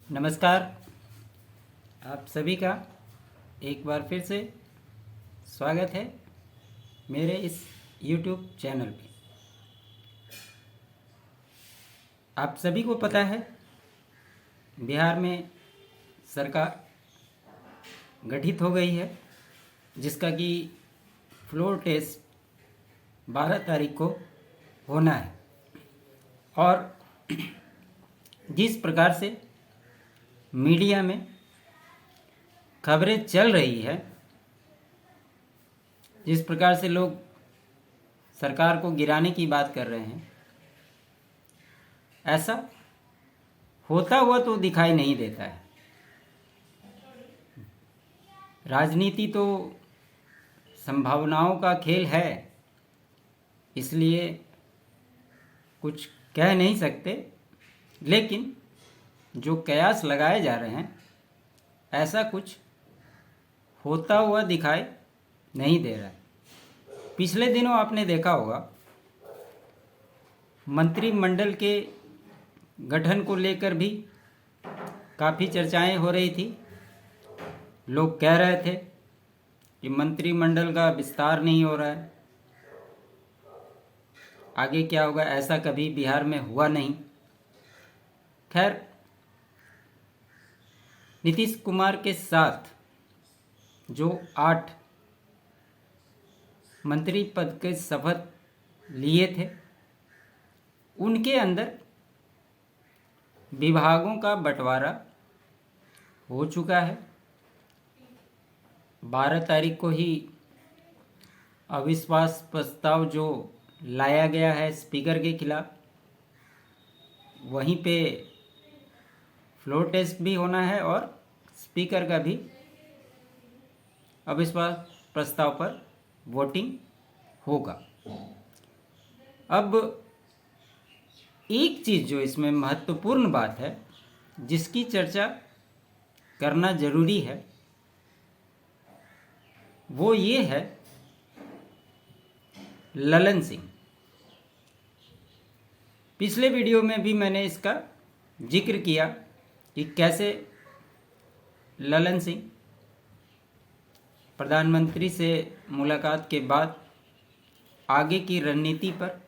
नमस्कार। आप सभी का एक बार फिर से स्वागत है मेरे इस YouTube चैनल पे। आप सभी को पता है बिहार में सरकार गठित हो गई है, जिसका कि फ्लोर टेस्ट 12 तारीख को होना है। और जिस प्रकार से मीडिया में खबरें चल रही है, जिस प्रकार से लोग सरकार को गिराने की बात कर रहे हैं, ऐसा होता हुआ तो दिखाई नहीं देता है। राजनीति तो संभावनाओं का खेल है, इसलिए कुछ कह नहीं सकते, लेकिन जो कयास लगाए जा रहे हैं ऐसा कुछ होता हुआ दिखाई नहीं दे रहा है। पिछले दिनों आपने देखा होगा मंत्रिमंडल के गठन को लेकर भी काफ़ी चर्चाएं हो रही थी। लोग कह रहे थे कि मंत्रिमंडल का विस्तार नहीं हो रहा है, आगे क्या होगा, ऐसा कभी बिहार में हुआ नहीं। खैर, नीतीश कुमार के साथ जो 8 मंत्री पद के शपथ लिए थे, उनके अंदर विभागों का बंटवारा हो चुका है। 12 तारीख को ही अविश्वास प्रस्ताव जो लाया गया है स्पीकर के खिलाफ, वहीं पे फ्लोर टेस्ट भी होना है और स्पीकर का भी अविश्वास प्रस्ताव पर वोटिंग होगा। अब एक चीज़ जो इसमें महत्वपूर्ण बात है, जिसकी चर्चा करना जरूरी है, वो ये है ललन सिंह। पिछले वीडियो में भी मैंने इसका जिक्र किया कि कैसे ललन सिंह प्रधानमंत्री से मुलाकात के बाद आगे की रणनीति पर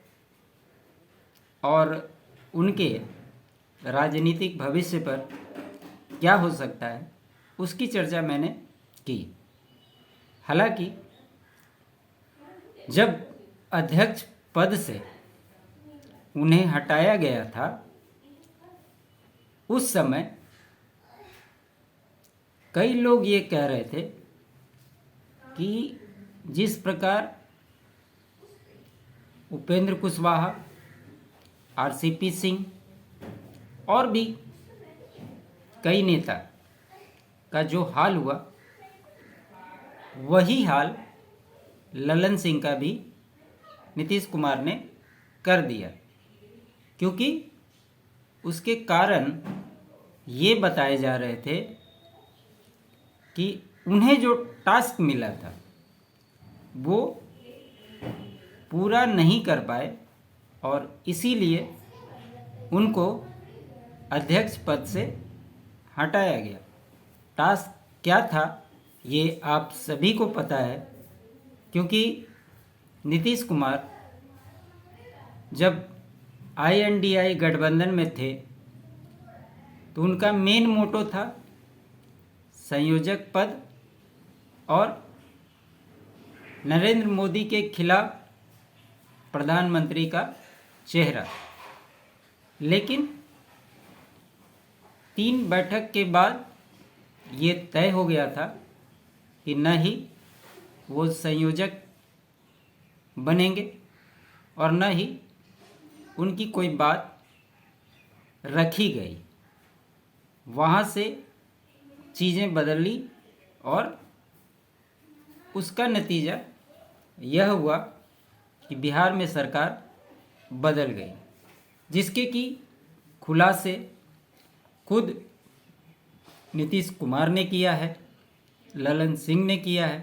और उनके राजनीतिक भविष्य पर क्या हो सकता है, उसकी चर्चा मैंने की। हालांकि जब अध्यक्ष पद से उन्हें हटाया गया था, उस समय कई लोग ये कह रहे थे कि जिस प्रकार उपेंद्र कुशवाहा, आरसीपी सिंह और भी कई नेता का जो हाल हुआ, वही हाल ललन सिंह का भी नीतीश कुमार ने कर दिया, क्योंकि उसके कारण ये बताए जा रहे थे कि उन्हें जो टास्क मिला था वो पूरा नहीं कर पाए और इसीलिए उनको अध्यक्ष पद से हटाया गया। टास्क क्या था ये आप सभी को पता है, क्योंकि नीतीश कुमार जब INDI गठबंधन में थे तो उनका मेन मोटो था संयोजक पद और नरेंद्र मोदी के खिलाफ प्रधानमंत्री का चेहरा। लेकिन 3 बैठक के बाद ये तय हो गया था कि न ही वो संयोजक बनेंगे और न ही उनकी कोई बात रखी गई। वहाँ से चीज़ें बदली और उसका नतीजा यह हुआ कि बिहार में सरकार बदल गई, जिसके कि खुलासे खुद नीतीश कुमार ने किया है, ललन सिंह ने किया है।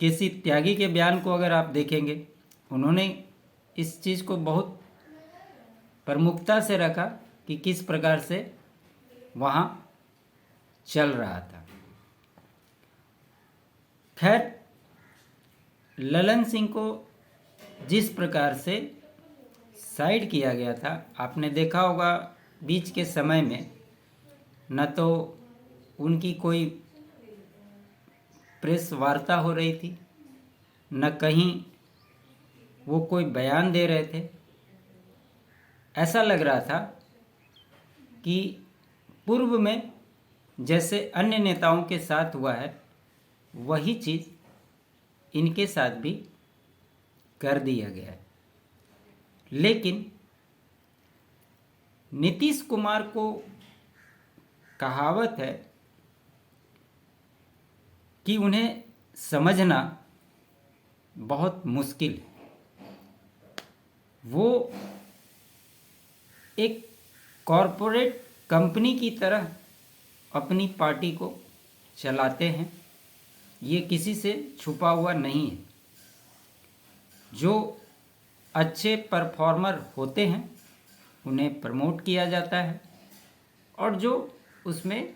केसी त्यागी के बयान को अगर आप देखेंगे, उन्होंने इस चीज़ को बहुत प्रमुखता से रखा कि किस प्रकार से वहाँ चल रहा था। खैर, ललन सिंह को जिस प्रकार से साइड किया गया था, आपने देखा होगा बीच के समय में न तो उनकी कोई प्रेस वार्ता हो रही थी, न कहीं वो कोई बयान दे रहे थे। ऐसा लग रहा था कि पूर्व में जैसे अन्य नेताओं के साथ हुआ है, वही चीज़ इनके साथ भी कर दिया गया है। लेकिन नीतीश कुमार को कहावत है कि उन्हें समझना बहुत मुश्किल है। वो एक कॉरपोरेट कंपनी की तरह अपनी पार्टी को चलाते हैं, ये किसी से छुपा हुआ नहीं है। जो अच्छे परफॉर्मर होते हैं उन्हें प्रमोट किया जाता है, और जो उसमें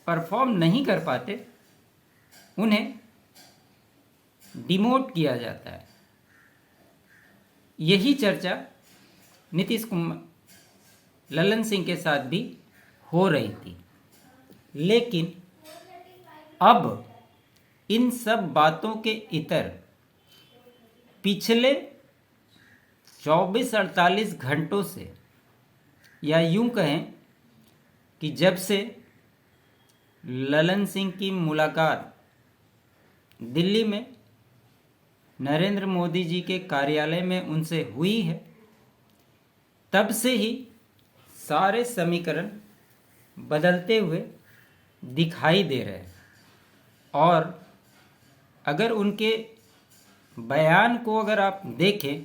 परफॉर्म नहीं कर पाते उन्हें डिमोट किया जाता है। यही चर्चा नीतीश कुमार, ललन सिंह के साथ भी हो रही थी। लेकिन अब इन सब बातों के इतर पिछले 24-48 घंटों से, या यूं कहें कि जब से ललन सिंह की मुलाकात दिल्ली में नरेंद्र मोदी जी के कार्यालय में उनसे हुई है, तब से ही सारे समीकरण बदलते हुए दिखाई दे रहे हैं। और अगर उनके बयान को अगर आप देखें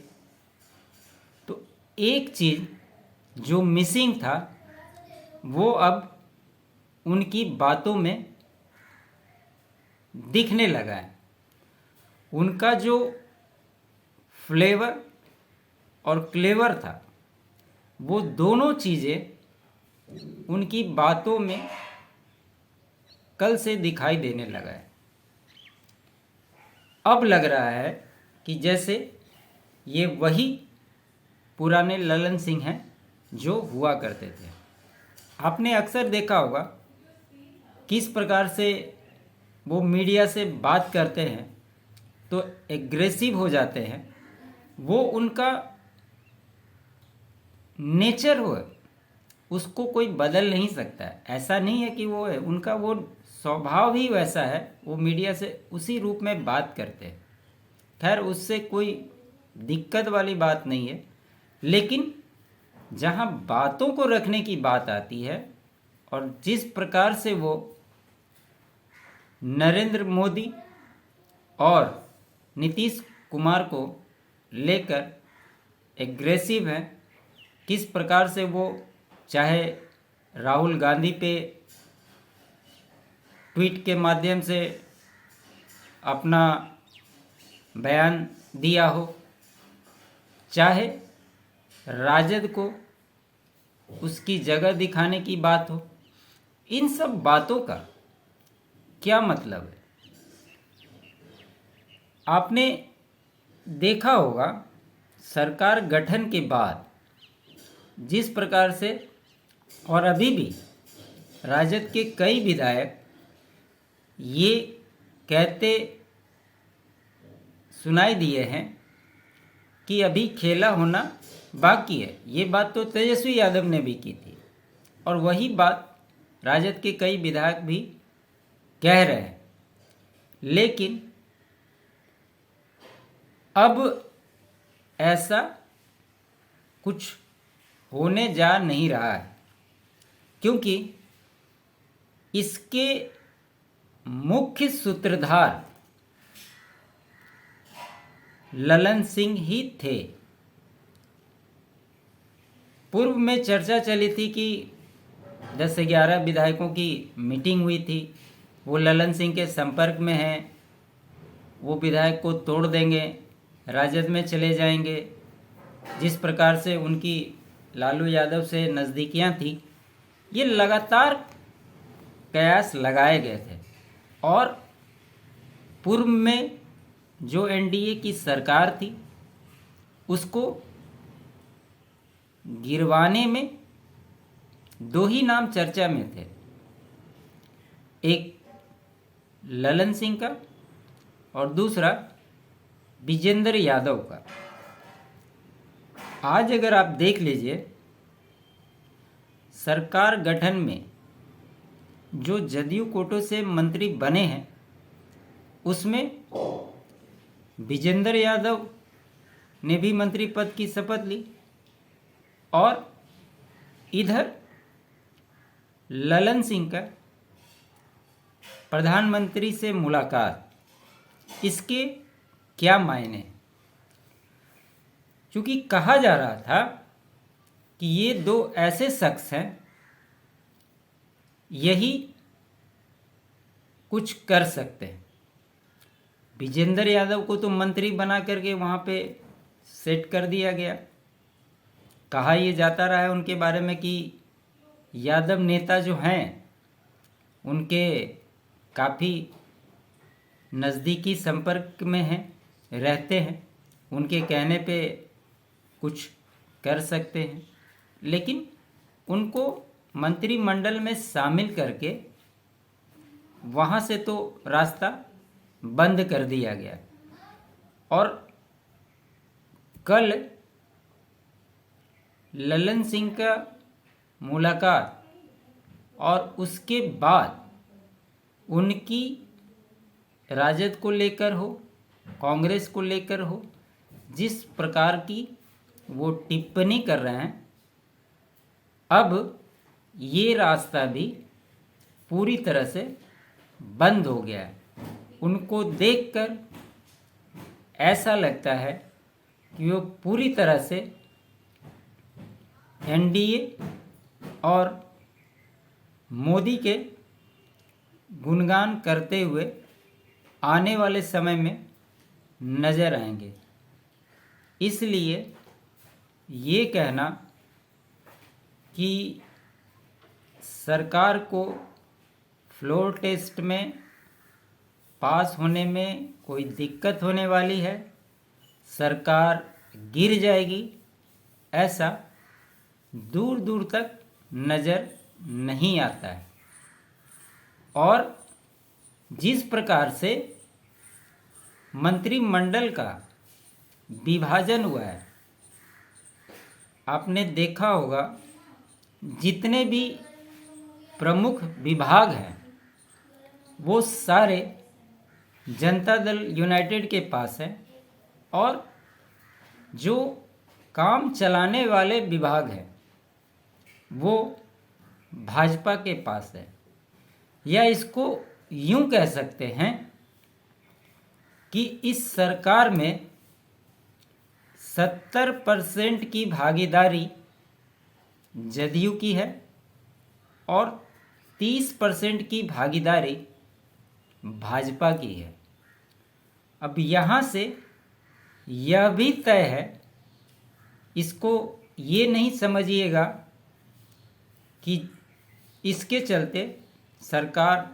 तो एक चीज़ जो मिसिंग था वो अब उनकी बातों में दिखने लगा है। उनका जो फ्लेवर और क्लेवर था, वो दोनों चीज़ें उनकी बातों में कल से दिखाई देने लगा है। अब लग रहा है कि जैसे ये वही पुराने ललन सिंह हैं जो हुआ करते थे। आपने अक्सर देखा होगा किस प्रकार से वो मीडिया से बात करते हैं तो एग्रेसिव हो जाते हैं। वो उनका नेचर हो, उसको कोई बदल नहीं सकता है। ऐसा नहीं है कि वो है, उनका वो स्वभाव ही वैसा है। वो मीडिया से उसी रूप में बात करते हैं। खैर, उससे कोई दिक्कत वाली बात नहीं है। लेकिन जहाँ बातों को रखने की बात आती है और जिस प्रकार से वो नरेंद्र मोदी और नीतीश कुमार को लेकर एग्रेसिव हैं, किस प्रकार से वो चाहे राहुल गांधी पे ट्वीट के माध्यम से अपना बयान दिया हो, चाहे राजद को उसकी जगह दिखाने की बात हो, इन सब बातों का क्या मतलब है? आपने देखा होगा सरकार गठन के बाद जिस प्रकार से, और अभी भी राजद के कई विधायक ये कहते सुनाई दिए हैं कि अभी खेला होना बाकी है। ये बात तो तेजस्वी यादव ने भी की थी, और वही बात राजद के कई विधायक भी कह रहे हैं। लेकिन अब ऐसा कुछ होने जा नहीं रहा है, क्योंकि इसके मुख्य सूत्रधार ललन सिंह ही थे। पूर्व में चर्चा चली थी कि 10 से 11 विधायकों की मीटिंग हुई थी, वो ललन सिंह के संपर्क में हैं, वो विधायक को तोड़ देंगे, राजद में चले जाएंगे। जिस प्रकार से उनकी लालू यादव से नज़दीकियां थी, ये लगातार कयास लगाए गए थे और पूर्व में जो एनडीए की सरकार थी उसको गिरवाने में दो ही नाम चर्चा में थे, एक ललन सिंह का और दूसरा विजेंद्र यादव का। आज अगर आप देख लीजिए सरकार गठन में जो जदयू कोटे से मंत्री बने हैं उसमें विजेंद्र यादव ने भी मंत्री पद की शपथ ली और इधर ललन सिंह का प्रधानमंत्री से मुलाकात। इसके क्या मायने? क्योंकि कहा जा रहा था कि ये दो ऐसे शख्स हैं, यही कुछ कर सकते हैं। विजेंद्र यादव को तो मंत्री बना करके वहाँ पे सेट कर दिया गया। कहा यह जाता रहा है उनके बारे में कि यादव नेता जो हैं उनके काफ़ी नज़दीकी संपर्क में हैं, रहते हैं, उनके कहने पे कुछ कर सकते हैं। लेकिन उनको मंत्रिमंडल में शामिल करके वहाँ से तो रास्ता बंद कर दिया गया। और कल ललन सिंह का मुलाकात और उसके बाद उनकी राजद को लेकर हो, कांग्रेस को लेकर हो, जिस प्रकार की वो टिप्पणी कर रहे हैं, अब ये रास्ता भी पूरी तरह से बंद हो गया है। उनको देखकर ऐसा लगता है कि वो पूरी तरह से एनडीए और मोदी के गुणगान करते हुए आने वाले समय में नजर आएंगे। इसलिए ये कहना कि सरकार को फ्लोर टेस्ट में पास होने में कोई दिक्कत होने वाली है, सरकार गिर जाएगी, ऐसा दूर दूर तक नज़र नहीं आता है। और जिस प्रकार से मंत्रिमंडल का विभाजन हुआ है, आपने देखा होगा जितने भी प्रमुख विभाग हैं वो सारे जनता दल यूनाइटेड के पास हैं और जो काम चलाने वाले विभाग हैं वो भाजपा के पास है। या इसको यूं कह सकते हैं कि इस सरकार में 70% की भागीदारी जदयू की है और 30% की भागीदारी भाजपा की है। अब यहाँ से यह भी तय है, इसको ये नहीं समझिएगा कि इसके चलते सरकार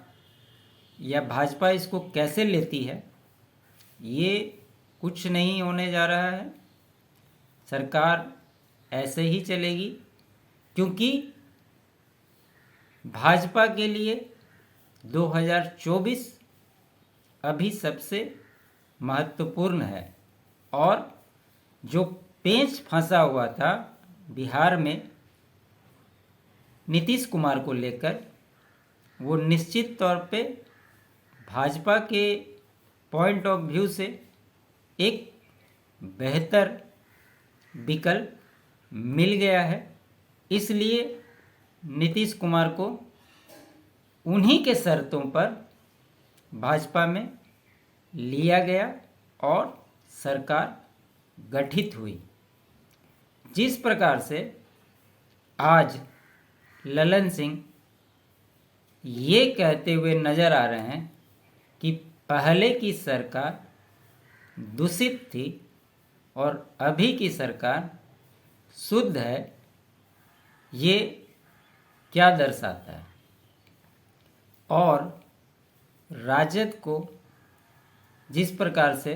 या भाजपा इसको कैसे लेती है, ये कुछ नहीं होने जा रहा है। सरकार ऐसे ही चलेगी क्योंकि भाजपा के लिए 2024 अभी सबसे महत्वपूर्ण है। और जो पेंच फंसा हुआ था बिहार में नीतीश कुमार को लेकर, वो निश्चित तौर पे भाजपा के पॉइंट ऑफ व्यू से एक बेहतर विकल्प मिल गया है। इसलिए नीतीश कुमार को उन्हीं के शर्तों पर भाजपा में लिया गया और सरकार गठित हुई। जिस प्रकार से आज ललन सिंह ये कहते हुए नजर आ रहे हैं कि पहले की सरकार दूषित थी और अभी की सरकार शुद्ध है, ये क्या दर्शाता है और राजद को जिस प्रकार से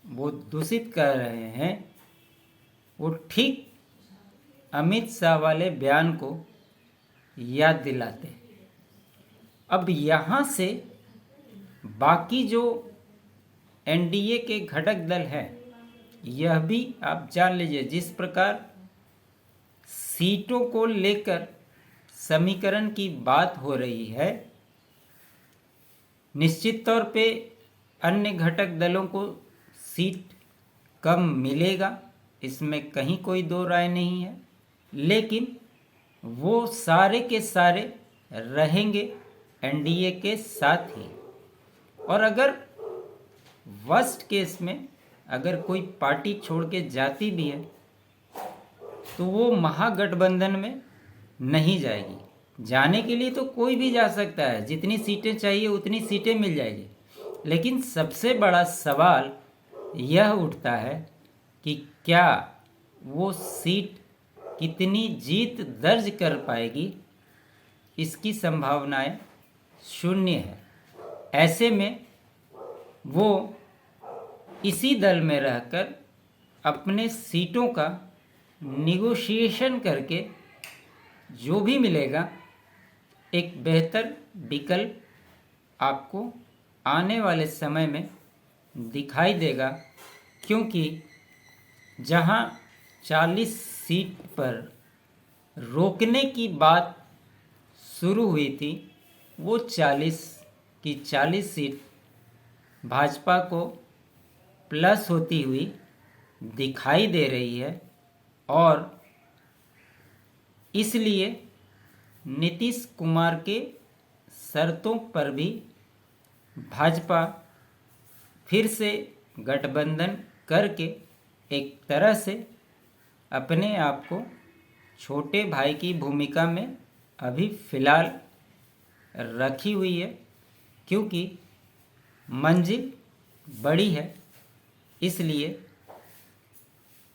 वो दूषित कर रहे हैं वो ठीक अमित शाह वाले बयान को याद दिलाते हैं। अब यहाँ से बाकी जो एनडीए के घटक दल हैं यह भी आप जान लीजिए, जिस प्रकार सीटों को लेकर समीकरण की बात हो रही है, निश्चित तौर पे अन्य घटक दलों को सीट कम मिलेगा, इसमें कहीं कोई दो राय नहीं है, लेकिन वो सारे के सारे रहेंगे एनडीए के साथ ही। और अगर वर्स्ट केस में अगर कोई पार्टी छोड़ के जाती भी है तो वो महागठबंधन में नहीं जाएगी। जाने के लिए तो कोई भी जा सकता है, जितनी सीटें चाहिए उतनी सीटें मिल जाएगी, लेकिन सबसे बड़ा सवाल यह उठता है कि क्या वो सीट कितनी जीत दर्ज कर पाएगी, इसकी संभावनाएं शून्य है। ऐसे में वो इसी दल में रहकर अपने सीटों का निगोशिएशन करके जो भी मिलेगा एक बेहतर विकल्प आपको आने वाले समय में दिखाई देगा, क्योंकि जहां 40 सीट पर रोकने की बात शुरू हुई थी वो 40 की 40 सीट भाजपा को प्लस होती हुई दिखाई दे रही है। और इसलिए नीतीश कुमार के शर्तों पर भी भाजपा फिर से गठबंधन करके एक तरह से अपने आप को छोटे भाई की भूमिका में अभी फ़िलहाल रखी हुई है, क्योंकि मंजिल बड़ी है, इसलिए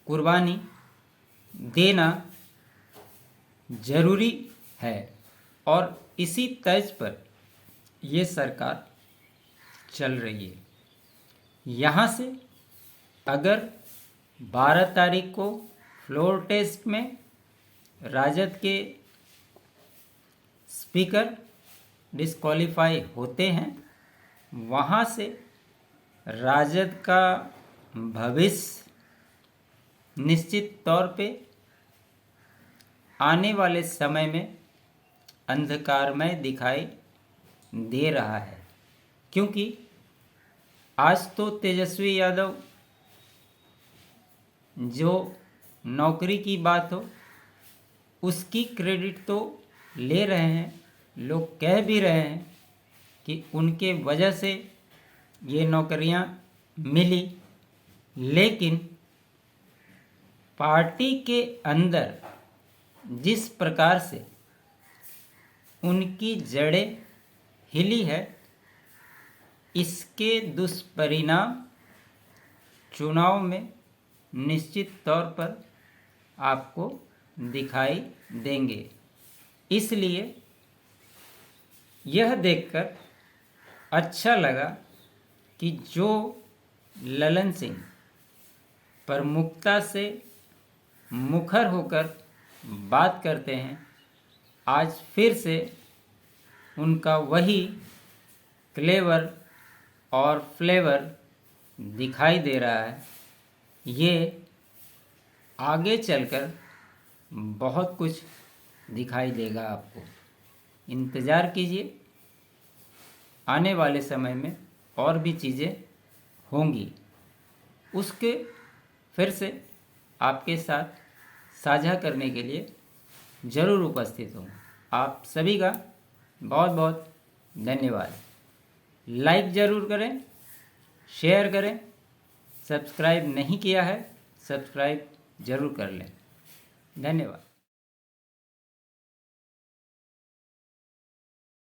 कुर्बानी देना ज़रूरी है। और इसी तर्ज पर ये सरकार चल रही है। यहाँ से अगर 12 तारीख को फ्लोर टेस्ट में राजद के स्पीकर डिस्क्वालीफाई होते हैं, वहाँ से राजद का भविष्य निश्चित तौर पे आने वाले समय में अंधकारमय दिखाई दे रहा है, क्योंकि आज तो तेजस्वी यादव जो नौकरी की बात हो उसकी क्रेडिट तो ले रहे हैं, लोग कह भी रहे हैं कि उनके वजह से ये नौकरियां मिली, लेकिन पार्टी के अंदर जिस प्रकार से उनकी जड़ें हिली है, इसके दुष्परिणाम चुनाव में निश्चित तौर पर आपको दिखाई देंगे। इसलिए यह देखकर अच्छा लगा कि जो ललन सिंह प्रमुखता से मुखर होकर बात करते हैं, आज फिर से उनका वही क्लेवर और फ्लेवर दिखाई दे रहा है। ये आगे चलकर बहुत कुछ दिखाई देगा आपको, इंतज़ार कीजिए। आने वाले समय में और भी चीज़ें होंगी, उसके फिर से आपके साथ साझा करने के लिए ज़रूर उपस्थित हूँ। आप सभी का बहुत बहुत धन्यवाद। लाइक ज़रूर करें, शेयर करें, सब्सक्राइब नहीं किया है सब्सक्राइब ज़रूर कर लें। धन्यवाद।